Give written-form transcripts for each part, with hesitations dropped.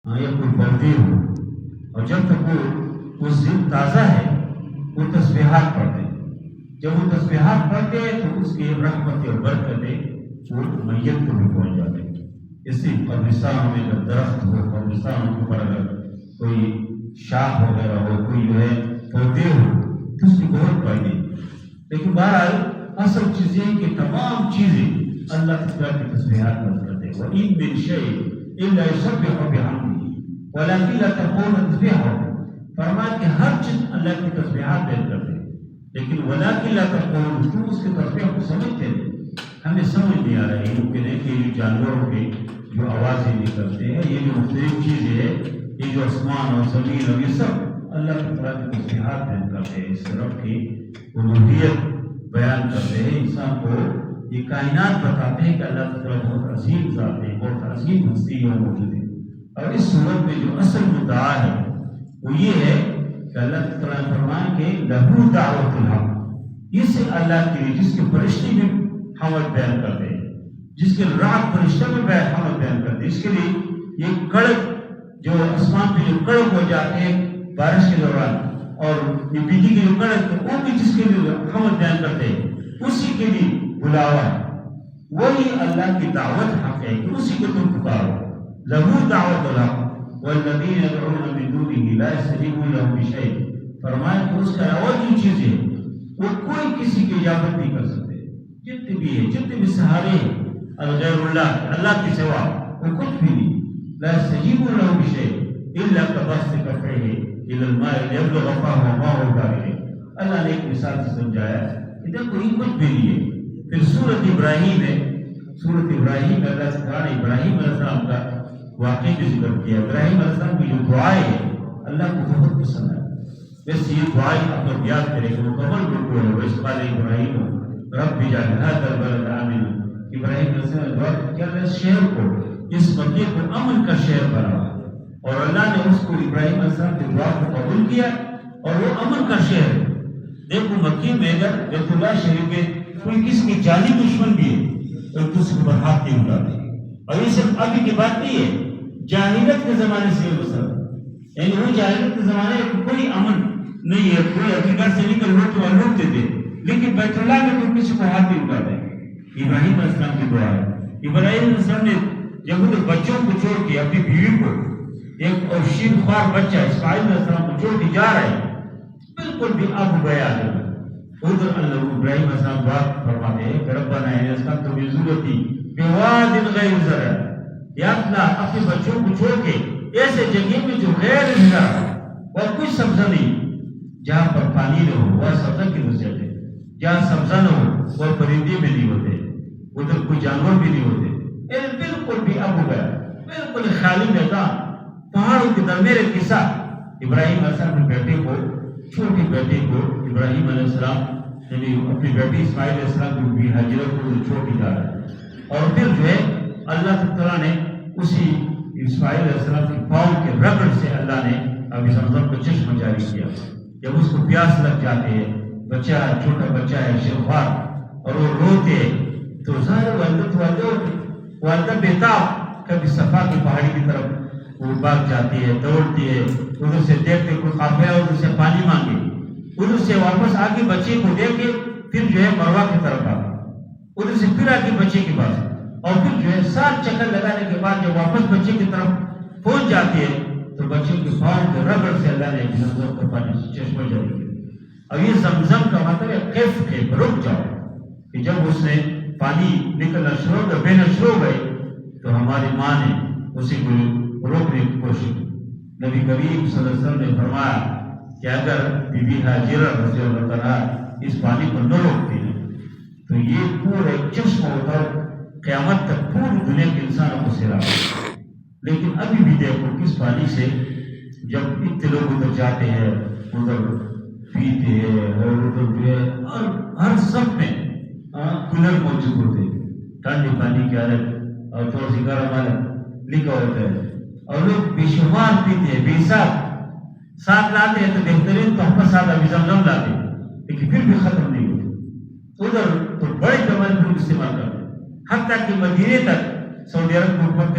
یا کوئی پڑھتے ہو، اور جب تک وہ ذہن تازہ ہے وہ تسبیحات پڑھتے ہیں. جب وہ تسبیحات پڑھتے ہیں تو اس کی رحمت اور برکتیں وہ میت کو بھی پہنچ جاتے ہیں. اس سے قبرستان میں اگر درخت ہو، قبرستان کے اوپر اگر کوئی شاخ وغیرہ ہو، کوئی جو ہے پودے ہو، تو اس کی بہت فائدے. لیکن بہرحال اصل چیز یہ کہ تمام چیزیں اللہ تعالیٰ کی تسبیحات کرتے ہیں. وَإِن مِّن شَيْءٍ إِلَّا يُسَبِّحُ بِحَمْدِهِ وَلَكِن لَا تَفْقَهُونَ تَسْبِيحَهُ. فرمایا کہ ہر چیز اللہ کی تسبیحات بیان کرتے ہیں، لیکن وَلَكِن لَا تَفْقَهُونَ، تو اس کی تسبیح کو سمجھتے ہیں. ہمیں سمجھ نہیں آ رہا ہے. ممکن ہے کہ یہ جانوروں کے جو آوازیں نکلتے ہیں، یہ جو مختلف چیزیں ہیں، یہ جو آسمان اور زمین اور یہ سب اللہ تعالیٰ کی تسبیحات بیان کرتے ہیں، اس رب کی الوہیت بیان کرتے ہیں. انسان کو یہ کائنات بتاتے ہیں کہ اللہ تعالیٰ بہت عظیم ذات ہے، بہت عظیم ہستی ہے موجود ہے. اور اس صورت میں جو اصل مدعا ہے وہ یہ ہے کہ اللہ تعالیٰ نے فرمایا کہ لہو دعوت الحق، اس اللہ کے لیے جس کے فرشتے بھی حمد بیان کرتے ہیں، جس کے رات فرشتہ میں حمد بیان کرتے ہیں، اس کے لیے یہ کڑک جو آسمان پہ جو کڑک ہو جاتے ہیں بارش کے دوران، اور یہ بجلی کی جو کڑک وہ بھی جس کے لیے حمد بیان کرتے ہیں، اسی کے لیے بلاوا ہے. وہی اللہ کی دعوت حق ہے کہ اسی کو تم پکارو. لہو دعوت الحق والذین یدعون من دونہ لا یستجیبون لهم بشیء. فرمایا کہ اس کا علاوہ جو چیزیں وہ کوئی کسی کی اجابت نہیں کر سکتے. جتنے بھی ہیں، جتنے بھی سہارے ہیں غیر اللہ کے سوا، وہ کچھ بھی نہیں. لا یستجیبون لهم بشیء الا کبسط کفیہ الی الماء لیبلغ فاہ ماء البارح. اللہ نے ایک مثال سے سمجھایا کہ دیکھو یہ کچھ بھی نہیں ہے. پھر سورۃ ابراہیم ہے، سورۃ ابراہیم میں اللہ تعالیٰ نے ابراہیم علیہ السلام کا واقعی بھی ذکر کیا. ابراہیم علیہ السلام کی جو دعائیں ہیں اللہ کو بہت پسند ہے. ویسے یہ دعائیں آپ لوگ یاد کریں کہ مکمل بالکل ہے. ویسے قال ابراہیم رب اجعل هذا البلد آمنا. ابراہیم علیہ السلام نے دعا کی کہ اللہ اس شہر کو، اس مکے کو امن کا شہر بنا، اور اللہ نے اس کو ابراہیم علیہ السلام کی دعا کو قبول کیا اور وہ امن کا شہر ہے. دیکھو مکے میں اگر بیت اللہ شریف میں کوئی کسی کی جانی دشمن بھی ہے تو دوسرے پر ہاتھ نہیں اٹھاتے. اور یہ صرف ابھی کی بات نہیں ہے، جاہلیت کے زمانے سے یہ مسئلہ، یعنی وہ جاہلیت کے زمانے میں کوئی امن نہیں ہے. کوئی اپنے گھر سے نکل روک تو روکتے تھے، لیکن بیت اللہ میں تو کسی کو ہاتھ نہیں اٹھاتے. ابراہیم علیہ السلام کی دعا ہے. ابراہیم علیہ السلام نے جب بچوں کو چھوڑ کے اپنی بیوی کو، ایک اور شیر خوار بچہ اسماعیل علیہ السلام کو چھوڑ کے جا رہے ہیں، بالکل بھی اب گیا ہے ادھر. اللہ ابراہیم علیہ السلام دعا فرماتے ہیں کہ ربنا اسکنت من ذریتی بواد غیر زرع. یا اللہ اپنے بچوں کو چھوڑ کے ایسے جگہ میں جو غیر زرع اور کچھ سبزہ نہیں، جہاں پر پانی نہ ہو وہ سبزہ کی نصیحت ہے، جہاں سبزہ نہ ہو وہ پرندے بھی نہیں ہوتے، ادھر کوئی جانور بھی نہیں ہوتے. بالکل بھی اب ہو گیا، بالکل خالی میدان پہاڑوں کے درمیان کے ساتھ. ابراہیم علیہ السلام اپنے بیٹے کو، چھوٹے بیٹے کو ابراہیم علیہ السلام یعنی اپنی بیٹی اسماعیل علیہ السلام کی بھی حاجرہ کو چھوڑ کے جا رہا ہے. اور پھر جو ہے اللہ تعالیٰ نے اسی اسماعیل علیہ السلام کے پاؤں کے رگڑ سے اللہ نے ابھی زمزم کو چشمہ جاری کیا. جب اس کو پیاس لگ جاتے ہیں، بچہ چھوٹا بچہ ہے شیخوار، اور وہ روتے تو ظاہر والدہ بیتاب کبھی صفا کی پہاڑی کی طرف وہ بھاگ جاتی ہے، دوڑتی ہے، ادھر سے دیکھتے کوئی قافلہ ہے ادھر سے پانی مانگے، ادھر سے واپس آگے بچے کو دیکھ کے پھر جو ہے مروہ کی طرف آ، ادھر سے پھر آگے بچے کے پاس، اور پھر جو ہے 7 چکر لگانے کے بعد جب واپس بچے کی طرف پہنچ جاتی ہے تو بچے کے پاؤں کے رگڑ سے اللہ نے زمزم کا پانی چشمہ جاری کیا. اور یہ زمزم کا مطلب ہے کیف کے رک جاؤ، کہ جب اس نے پانی نکلنا شروع ہو گیا، بہنا شروع ہو گئی، تو ہماری ماں نے اسی کو روکنے کی کوشش کی. نبی کریم صلی اللہ علیہ وسلم نے فرمایا کہ اگر بی بی ہاجرہ رضی اللہ تعالیٰ اس پانی کو نہ روکتی ہیں تو یہ پورا ایک چشمہ ہوتا ہے، قیامت تک پوری دنیا کے انسانوں کو سیراب. لیکن ابھی بھی دیکھو کس پانی سے جب اتنے لوگ ادھر جاتے ہیں، ادھر پیتے ہیں، اور ادھر جو ہے اور ہر سب میں کولر موجود ہوتے ہیں، ٹھنڈے پانی کی حالت اور تھوڑا سی گرم حالت لکھا ہوتا ہے، اور لوگ بے شمار پیتے ہیں، بے حساب. ساتھ لاتے ہیں تو بہترین تحفہ ساتھ ابھی زمزم لاتے ہیں، لیکن پھر بھی ختم نہیں ہوتے. ادھر تو بڑے پیمانے پر استعمال کرتے ہیں، حتیٰ کہ مدینے تک سعودی عرب کے حکومت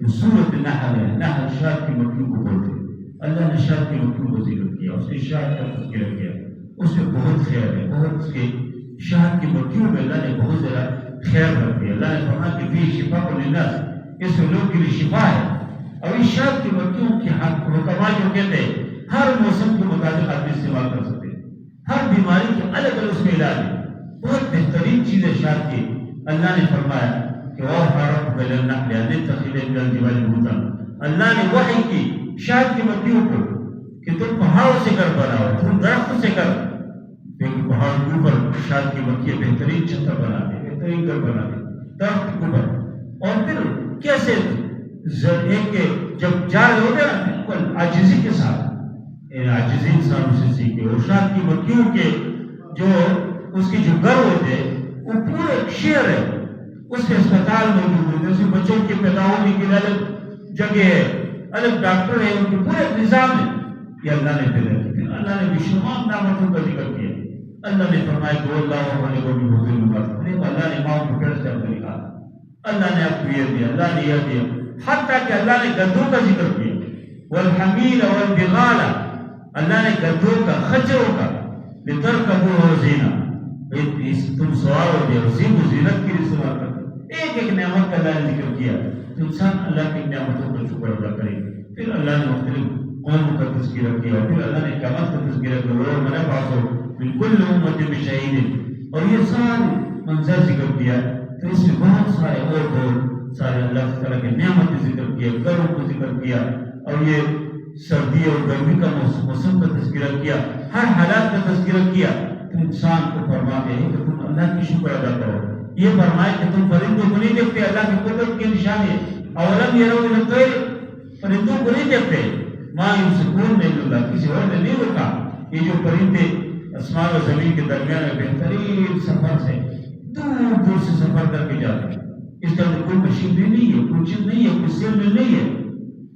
جو سورت نحل ہے، نحل شاد کی مکیوں کو بولتے ہیں، اللہ نے شاد کی مکیوں کو ذکر کیا، اس نے شاد کا تذکرہ کیا، اس میں بہت خیر ہے، بہت اس کے شاد کی مکیوں میں اللہ نے بہت زیادہ خیر رکھ دیا۔ اللہ نے فرمایا کہ فیہ شفاء للناس، اس میں لوگوں کے لیے شفا ہے۔ اور اس شاد کی مکیوں کی حکماء جو کہتے ہیں ہر موسم کے مطابق آدمی استعمال کر سکتے ہیں، ہر بیماری کے الگ الگ اس میں علاج ہے، بہت بہترین چیز ہے شاد کی۔ اللہ نے فرمایا کہ اللہ نے وحی کی شاد کی مکیوں کو کہ تم پہاڑوں سے گھر بناؤ، تم درختوں سے گھر، کیونکہ پہاڑ کے اوپر شاد کی مکیاں بہترین چھتر بناتے، بہترین گھر بناتے درخت کے اوپر۔ اور پھر کیسے ایک کے جب جا رہے ہوتے ہیں بالکل عاجزی کے ساتھ، عاجزی انسان سے سیکھے۔ اور شاد کی مکیوں کے جو اس کی جو گھر ہوتے وہ پورے ایک شہر ہے، اس میں اسپتال موجود ہوتے ہیں، اس میں بچوں کے پیدا ہونے کے لیے الگ جگہ ہے، الگ ڈاکٹر ہے، ان کے پورے نظام ہے، یہ اللہ نے پیدا کیا۔ اللہ نے بشمار نعمتوں کا ذکر کیا۔ اللہ نے فرمایا کہ اللہ علیہ وسلم اللہ نے ماں کو پھر سے آپ کو نکالا، اللہ نے آپ کو یہ دیا، اللہ نے یہ دیا، حتیٰ کہ اللہ نے گدھوں کا ذکر کیا، والحمیل والبغال، اللہ نے گدھوں کا، خچروں کا، لترکبوہ وزینہ، تم سوار ہو جائے، اسی کو زینت کی استعمال کرتے۔ ایک ایک نعمت کا اللہ نے ذکر کیا تو انسان اللہ کی نعمتوں کا شکر ادا کرے۔ پھر اللہ نے مختلف قوموں کا تذکرہ کیا، پھر اللہ نے قیامت کا تذکرہ کیا، وَيَوْمَ نَبْعَثُ مِنْ كُلِّ أُمَّةٍ بِشَهِيدٍ، اور یہ سارے منظر ذکر کیا۔ تو اس میں بہت سارے اور سارے اللہ تعالیٰ کے نعمت ذکر کیا، گھروں کو ذکر کیا، اور یہ سردی اور گرمی کا موسم کا تذکرہ کیا، ہر حالات کا تذکرہ کیا۔ تو انسان کو فرماتے ہیں کہ تم اللہ کی شکر ادا کرو۔ یہ فرمائے کہ تم پرندوں کو نہیں دیکھتے، اللہ کی قدرت کی نشانی ہے، اولم یروا الی الطیر، پرندوں کو نہیں دیکھتے، ما یمسکون الا اللہ، کسی اور نے نہیں روکا۔ یہ جو پرندے آسمان و زمین کے درمیان میں بہترین سفر سے دور دور سے سفر کر کے جاتے ہیں، اس کا اندر کوئی مشینری نہیں ہے، کوئی چیز نہیں ہے، کوئی سیل نہیں ہے،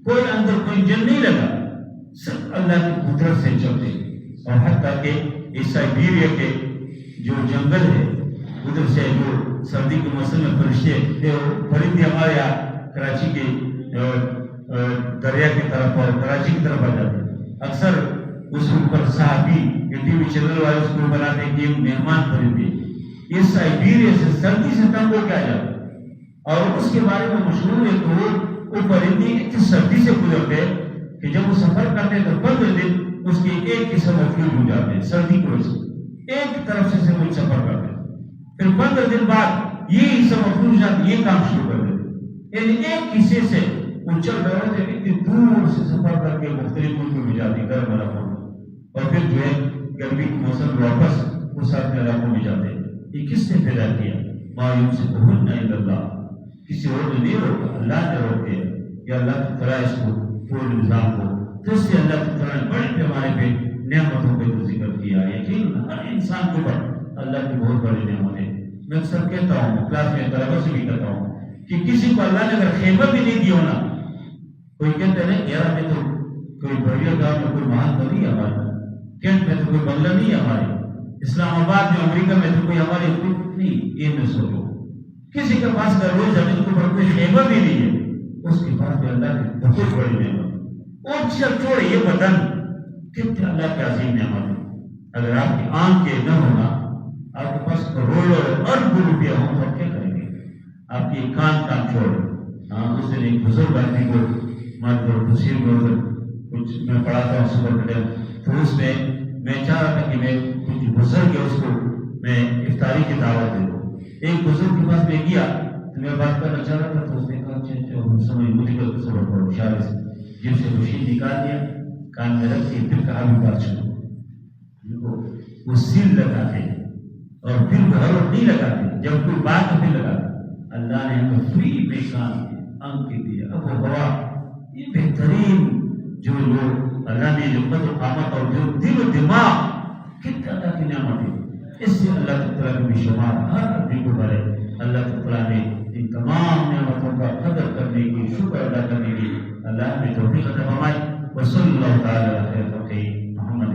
کوئی اندر کوئی انجن نہیں لگا، صرف اللہ کی قدرت سے چلتے ہیں۔ اور حتیٰ کہ اس سائبیریا کے جو جنگل ہے ادھر سے جو سردی کے موسم میں فرشتے پرندے ہمارے یہاں کراچی کے دریا کی طرف اور کراچی کی طرف آ جاتے ہیں، اکثر اس اوپر صحابی ٹی وی چینل والے اس کو بناتے ہیں کہ مہمان پرندے یہ سائبیریا سے سردی سے تنگ ہو کے آ جاتے ہیں، اور اس کے بارے میں مشہور ہے کہ وہ پرندے اتنی سردی سے گزرتے ہیں کہ جب وہ سفر کرتے ہیں تو 15 دن اس کی ایک قسم مفعول ہو جاتے ہیں سردی کی وجہ سے، ایک طرف سے وہ سفر کرتے ہیں، پھر 15 دن بعد یہ حصہ مفعول ہو جاتے یہ کام شروع کر دیتے ہیں، یعنی ایک حصے سے وہ چل رہے ہوتے ہیں، اتنی دور سے سفر کر کے مختلف ملکوں میں جاتے ہیں، گرم علاقوں میں، اور پھر جو ہے گرمی کے موسم میں واپس وہ ساتھ علاقوں میں جاتے ہیں۔ یہ کس نے پیدا کیا؟ ما یمسکہن الا اللہ، کسی اور نے نہیں روکا، اللہ نے روک دیا، یا اللہ کی طرح اس کو پورے نظام کو، تو اس سے اللہ کی طرح بڑے پیمانے پہ نعمتوں پہ ذکر کیا۔ یقین ہر انسان کے اوپر اللہ کی بہت بڑی نعمت ہے۔ میں اکثر کہتا ہوں، کلاس میں طلبہ سے بھی کہتا ہوں کہ کسی کو اللہ نے اگر خیمہ بھی نہیں دیا ہونا، کوئی کہتے ہیں یار میں تو کوئی بڑھیا گاؤں میں کوئی محل تو نہیں ہے ہمارا، کینٹ میں تو کوئی بنگلہ نہیں ہے ہمارے، اسلام آباد میں امریکہ میں تو کوئی ہمارے نہیں، یہ میں سوچو کسی کے پاس اگر روز زمین کے اوپر کوئی خیمہ بھی نہیں ہے، اس کے پاس بھی اللہ کی بہت بڑی نعمت۔ اور چل چھوڑے یہ بدن کتنے اللہ کی عظیم نعمت ہے۔ اگر آپ کی آنکھیں نہ ہونا، آپ کے پاس کروڑوں ارب روپیہ ہوں تو آپ کیا کریں گے؟ آپ کی کام چھوڑے۔ اس دن ایک بزرگ آدمی کو ہمارے تفسیر میں کچھ میں پڑھاتا ہوں صبح کے ٹائم، تو اس میں چاہ رہا تھا کہ میں کچھ بزرگ ہے اس کو میں افطاری کی دعوت دے دوں۔ ایک بزرگ کے پاس میں گیا تو میں بات کرنا چاہ رہا تھا، تو اس نے کہا اچھا سمجھ مجھے کل صبح پڑھو، اشارے سے جب سے مشین نکال دیا، کان میں رکھ کے پھر کہا بھی بات سنو، وہ سیل لگاتے ہیں اور پھر بہر نہیں لگاتے، جب کوئی بات پھر لگاتے۔ اللہ نے ہمیں فری میں کام دیا، آنکھ دیا، اب وہ ہوا، یہ بہترین جو لوگ اللہ نے جو قدر و قامت اور جو دل و دماغ کتنا اللہ کی نعمت ہے، اس سے اللہ تعالیٰ کے بے شمار ہر آدمی کو بھرے۔ اللہ تعالیٰ نے ان تمام نعمتوں کا قدر کرنے کی، شکر ادا کرنے کی اللہ نے توفیق عطا فرمائی۔ وصلی اللہ تعالیٰ علیہ وسلم محمد